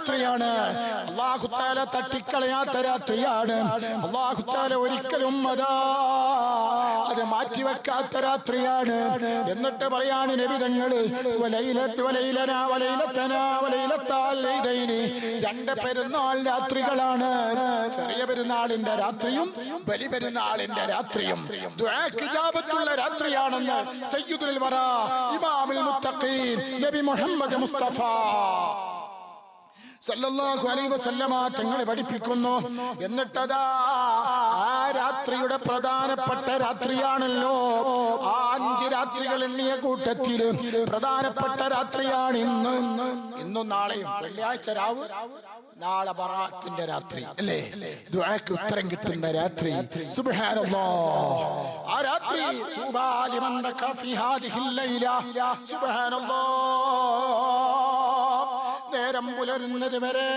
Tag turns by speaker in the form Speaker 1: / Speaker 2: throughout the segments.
Speaker 1: രാത്രിയാണ്. അല്ലാഹു തആല തട്ടിക്കളയാത്ത രാത്രിയാണ്. അല്ലാഹു തആല ഒരിക്കലും അത് മാറ്റിവെക്കാത്ത രാത്രിയാണ്. എന്നിട്ട് പറയാണ് നബി തങ്ങള് രണ്ട് പെരുന്നാൾ രാത്രികളാണ്. ചെറിയ പെരുന്നാളിന്റെ രാത്രിയും ബലി പെരുന്നാളിന്റെ രാത്രിയും ദുആക്ക് ഇജാബത്തുള്ള രാത്രിയാണെന്ന് സയ്യിദുൽ വറാ ഇമാമുൽ മുത്തഖീൻ നബി മുഹമ്മദ് മുസ്തഫ സല്ലല്ലാഹു അലൈഹി വസല്ലമ തങ്ങളെ പഠിപ്പിക്കുന്നു. എന്നിട്ടതാ ആ രാത്രിയുടെ പ്രധാനപ്പെട്ട രാത്രിയാണല്ലോ. ആ 5 രാത്രികൾ എണ്ണിയ കൂട്ടത്തിൽ പ്രധാനപ്പെട്ട രാത്രിയാണ് ഇന്നും നാളെയും. വെള്ളിയാഴ്ച രാവ്, നാളെ ബറാത്തിന്റെ രാത്രി അല്ലേ? ദുആക്ക് ഉത്തരം കിട്ടുന്ന രാത്രി. സുബ്ഹാനല്ലാഹ്. ആ രാത്രി തൂബാ ലിമൻ റക ഫീ ഹാദിഹിൽ ലൈല. സുബ്ഹാനല്ലാഹ്. നേരം പുലരുന്നത് വരെ,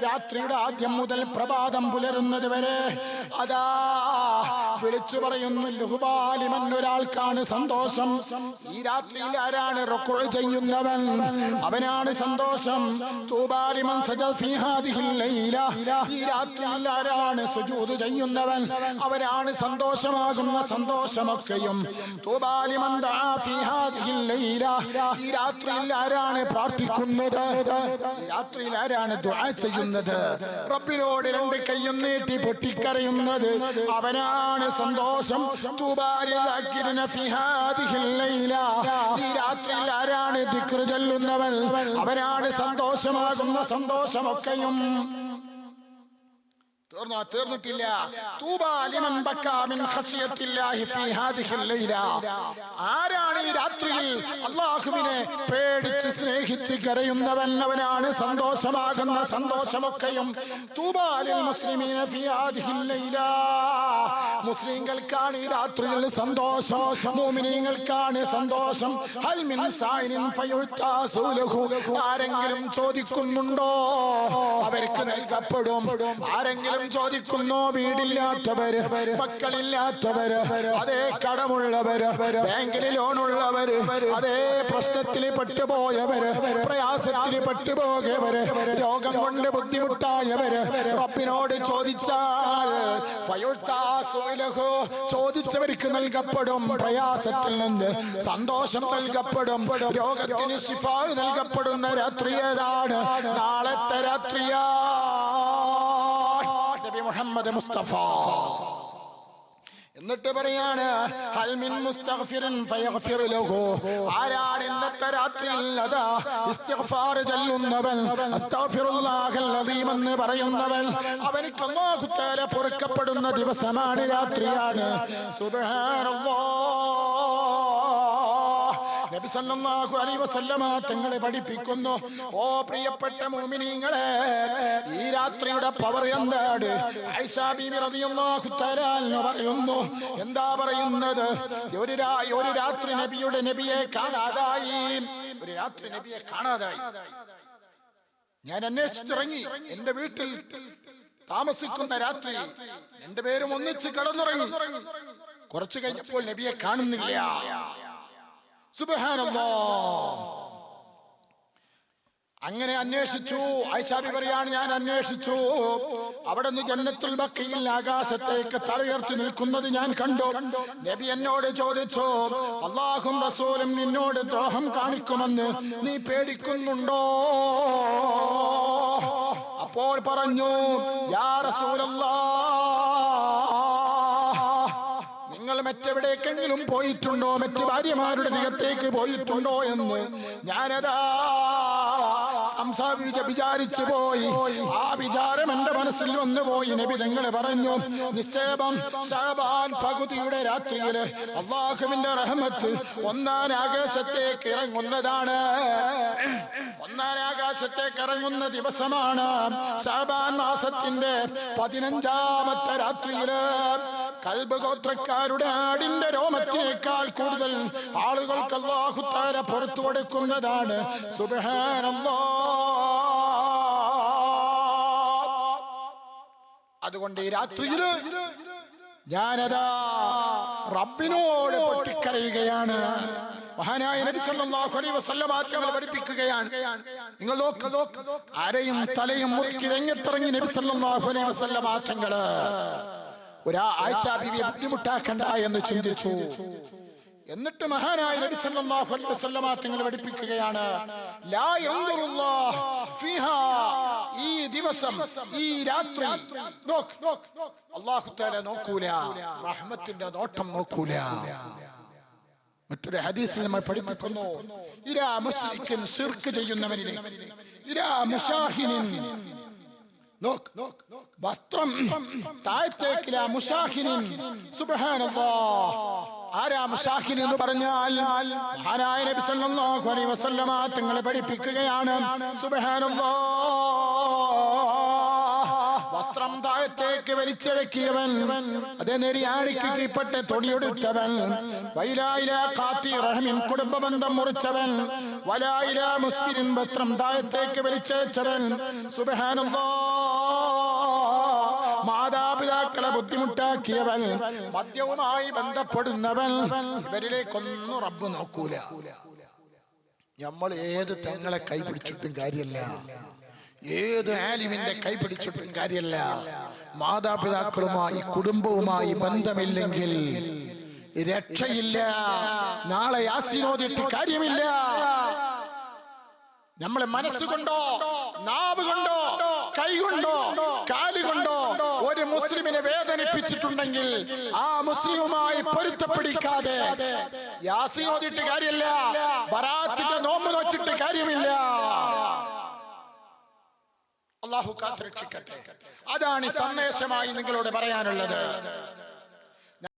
Speaker 1: രാത്രിയുടെ ആദ്യം മുതൽ പ്രഭാതം പുലരുന്നത് വരെ അതാ വിളിച്ചു പറയുന്നു ലുഹുബാലിമൻ, ഒരാൾക്കാണ് സന്തോഷം. ഈ രാത്രിയിൽ ആരാണ് റുക്ഉ ചെയ്യുന്നവൻ അവനാണ് സന്തോഷം. തൂബാലിമൻ സജദ ഫീ ഹാദിഹിൽ ലൈല, ഈ രാത്രിയിൽ ആരാണ് സുജൂദ് ചെയ്യുന്നവൻ അവനാണ് സന്തോഷമാകുന്ന സന്തോഷമൊക്കെയും. തൂബാലിമൻ ദഅ ഫീ ഹാദിഹിൽ ലൈല, ഈ രാത്രിയിൽ ആരാണ് പ്രാർത്ഥിക്കുന്നത്, ഈ രാത്രിയിൽ ആരാണ് ദുആ ചെയ്യുന്നത്, റബ്ബിനോട് 2 കൈയും നീട്ടി പൊട്ടിക്കരയുന്നത് അവനാണ് സന്തോഷം. തൂബാലിൽ ഫീ ഹാദിഹിൽ ലൈല, ഈ രാത്രിയിൽ ആരാണ് ദിക്ർ ചൊല്ലുന്നവൻ അവനാണ് സന്തോഷമാകുന്ന സന്തോഷമൊക്കെയും. തീർന്നിട്ടില്ല. തൂബാ ലിമൻ ബക്കാ മിൻ ഖശിയത്തില്ലാഹി ഫീ ഹാദിഹിൽ ലൈല, ആരാണ് ഈ രാത്രിയിൽ അല്ലാഹുവിനെ പേടിച്ച് സ്നേഹിച്ച് കരയുന്നവൻ അവനാണ് സന്തോഷമാകുന്ന സന്തോഷമൊക്കെയും. തൂബാ ലിൽ മുസ്ലിമീന ഫീ ഹാദിഹിൽ ലൈല, മുസ്ലിംകൾക്കാണ് ഈ രാത്രിയിൽ സന്തോഷം, മുഅ്മിനീങ്ങൾക്കാണ് സന്തോഷം. ഹൽ മിൻ സായിലിൻ ഫയുത്താസു ലഹു, ആരെങ്കിലും ചോദിക്കുന്നുണ്ടോ അവർക്ക് നൽകപ്പെടും. ആരെങ്കിലും ചോദിക്കുന്നു, വീടില്ലാത്തവര്, മക്കളില്ലാത്തവര്, അതേ കടമുള്ളവര്, ബാങ്കിൽ ലോണുള്ളവര്, അതേ പ്രശ്നത്തിൽ പെട്ടുപോയവര്, പ്രയാസത്തിൽ പെട്ടുപോയവര്, രോഗം കൊണ്ട് ബുദ്ധിമുട്ടായവര് റബ്ബിനോട് ചോദിച്ചാൽ ചോദിച്ചവർക്ക് നൽകപ്പെടും. പ്രയാസത്തിൽ നിന്ന് സന്തോഷം നൽകപ്പെടും. രോഗത്തിന് ശിഫാ നൽകപ്പെടുന്ന രാത്രി ഏതാണ്? നാളത്തെ രാത്രിയാ. നബി മുഹമ്മദ് മുസ്തഫ എന്നിട്ട് പറയാണ് ഹൽ മിൻ മുസ്തഗ്ഫിറിൻ ഫയഗ്ഫിർ ലഹു, ആരാണ് ഇന്നത്തെ രാത്രിയിൽ അതാ ഇസ്തിഗ്ഫാർ ചൊല്ലുന്നവൻ, അസ്തഗ്ഫിറുല്ലാഹൽ അസീം എന്ന് പറയുന്നവൻ അവനിക്ക് അല്ലാഹു തആല പൊറുക്കപ്പെടുന്ന ദിവസമാണ്, രാത്രിയാണ്. സുബ്ഹാനല്ലാഹ്. നബി സല്ലല്ലാഹു അലൈഹി വസല്ലമ തങ്ങളെ പഠിപ്പിക്കുന്നു, ഓ പ്രിയപ്പെട്ട മുഅ്മിനീങ്ങളെ, ഈ രാത്രിയുടെ പവർ എന്താണ്? ആയിഷ ബീവി റളിയല്ലാഹു തആല പറയുന്നു, എന്താ പറയുന്നത്? ഒരു രാത്രി നബിയെ കാണാതായി. ഒരു രാത്രി നബിയെ കാണാതായി. ഞാൻ അന്വേഷിച്ചിറങ്ങി. എന്റെ വീട്ടിൽ താമസിക്കുന്ന രാത്രി 2 പേരും ഒന്നിച്ച് കിടന്നുറങ്ങി. കുറച്ചു കഴിഞ്ഞപ്പോൾ നബിയെ കാണുന്നില്ല. സുബ്ഹാനല്ലാഹ്. അങ്ങനെ അന്വേഷിച്ചു. ആയിഷ ബീവി പറയാണ്, ഞാൻ അന്വേഷിച്ചു. അവിടെ നിന്ന് ജന്നത്തുൽ ബഖീയിൽ ആകാശത്തേക്ക് തലയുയർത്തി നിൽക്കുന്നത് ഞാൻ കണ്ടു. നബി എന്നോട് ചോദിച്ചു, അല്ലാഹും റസൂലും നിന്നോട് ദ്രോഹം കാണിക്കുമെന്ന് നീ പേടിക്കുന്നുണ്ടോ? അപ്പോൾ പറഞ്ഞു, യാ റസൂലല്ലാഹ്, നിങ്ങൾ മറ്റെവിടേക്കെങ്കിലും പോയിട്ടുണ്ടോ, മറ്റു ഭാര്യമാരുടെ നികത്തേക്ക് പോയിട്ടുണ്ടോ എന്ന് ഞാനതാ വിചാരിച്ചു പോയി. ആ വിചാരം എന്റെ മനസ്സിൽ വന്നുപോയി. നബി തങ്ങൾ പറഞ്ഞു, നിശ്ചയം ശഅബാൻ പകുതിയുടെ രാത്രിയില് അല്ലാഹുവിന്റെ റഹ്മത്ത് 1-ാം ആകാശത്തേക്ക് ഇറങ്ങുന്നതാണ്. 1-ാം ആകാശത്തേക്ക് ഇറങ്ങുന്ന ദിവസമാണ് ശഅബാൻ മാസത്തിന്റെ 15-ാമത്തെ രാത്രിയില്. കൽബ് ഗോത്രക്കാരുടെ ആടിന്റെ രോമത്തിനേക്കാൾ കൂടുതൽ ആളുകൾക്ക് അല്ലാഹു തആല പുറത്തു കൊടുക്കുന്നതാണ്. സുബ്ഹാനല്ലാഹ്. അതുകൊണ്ട് ഈ രാത്രിയിൽ ഞാനതാ റബ്ബിനോട് പൊട്ടിക്കരയുകയാണ്. മഹാനായ നബി സല്ലല്ലാഹു അലൈഹി വസല്ലം തങ്ങൾ പഠിപ്പിക്കുകയാണ്. നിങ്ങൾ നോക്ക്, അരയും തലയും മുറുക്കി രംഗത്തിറങ്ങി നബി സല്ലല്ലാഹു അലൈഹി വസല്ലം തങ്ങൾ ആയിഷ ബീവിയെ ബുദ്ധിമുട്ടാക്കണ്ട എന്ന് ചിന്തിച്ചു. എന്നിട്ട് മഹാനായ നബി സല്ലല്ലാഹു അലൈഹി വസല്ലം തങ്ങൾ പഠിപ്പിക്കുകയാണ്, ലാ യൻദുറുല്ലാഹു ഫീഹാ, ഈ ദിവസം, ഈ രാത്രി അല്ലാഹു തആല നോക്കൂല, റഹ്മത്തിന്റെ നോട്ടം നോക്കൂല. മറ്റൊരു ഹദീസിൽ നമ്മൾ പഠിപ്പിക്കുന്നു, ഇലാ മുശ്രിക്കിൻ, ശിർക്ക് ചെയ്യുന്നവനിലെ, ഇലാ മുശാഹിനിൻ, വസ്ത്രം താഴത്തേക്കില, മുശാഹിനിൻ, സുബ്ഹാനല്ലാഹ്. ആരാ മുശാഹിൻ എന്ന് പറഞ്ഞാൽ മഹാനായ നബി സല്ലല്ലാഹു അലൈഹി വസല്ലം തങ്ങളെ പഠിപ്പിക്കുകയാണ്, സുബ്ഹാനല്ലാഹ്, വസ്ത്രം താഴത്തേക്ക് വലിച്ചഴക്കിയവൻ, അതേ നെരിയാണിക്ക് കീഴ്പ്പെട്ട തൊടിയെടുത്തവൻ, വൈലായില ഖാത്തി റഹ്മിൻ, കുടുംബബന്ധം മുറിച്ചവൻ, വലായില മുസ്ലിം, വസ്ത്രം താഴത്തേക്ക് വലിച്ചഴച്ചവൻ, സുബ്ഹാനല്ലാഹ്, മാതാപിതാക്കളെ ബുദ്ധിമുട്ടാക്കിയവൻ, മദ്യവുമായി ബന്ധപ്പെടുന്നവൻ, ഇവരിലേക്കൊന്നും റബ്ബ് നോക്കൂല. നമ്മൾ ഏത് തങ്ങളെ കൈപിടിച്ചിട്ടും കാര്യമല്ല, ഏത് ആലിമിന്റെ കൈപിടിച്ചിട്ടും കാര്യമല്ല, മാതാപിതാക്കളുമായി കുടുംബവുമായി ബന്ധമില്ലെങ്കിൽ രക്ഷയില്ല. നാളെ യാസീനോദിട്ട് കാര്യമില്ല. നമ്മളെ മനസ്സുകൊണ്ടോ നാവ് കൊണ്ടോ കൈ കൊണ്ടോ കാലുകൊണ്ടോ ഒരു മുസ്ലിമിനെ വേദനിപ്പിച്ചിട്ടുണ്ടെങ്കിൽ ആ മുസ്ലിമുമായി പൊരുത്തപ്പെടിക്കാതെ യാസീനോദിട്ട് കാര്യമില്ല, ബറാത്തിന്റെ നോമ്പ് നോച്ചിട്ട് കാര്യമില്ല. അല്ലാഹു കാത്തുരക്ഷിക്കട്ടെ. അതാണ് ഈ സന്ദേശമായി നിങ്ങളോട് പറയാനുള്ളത്.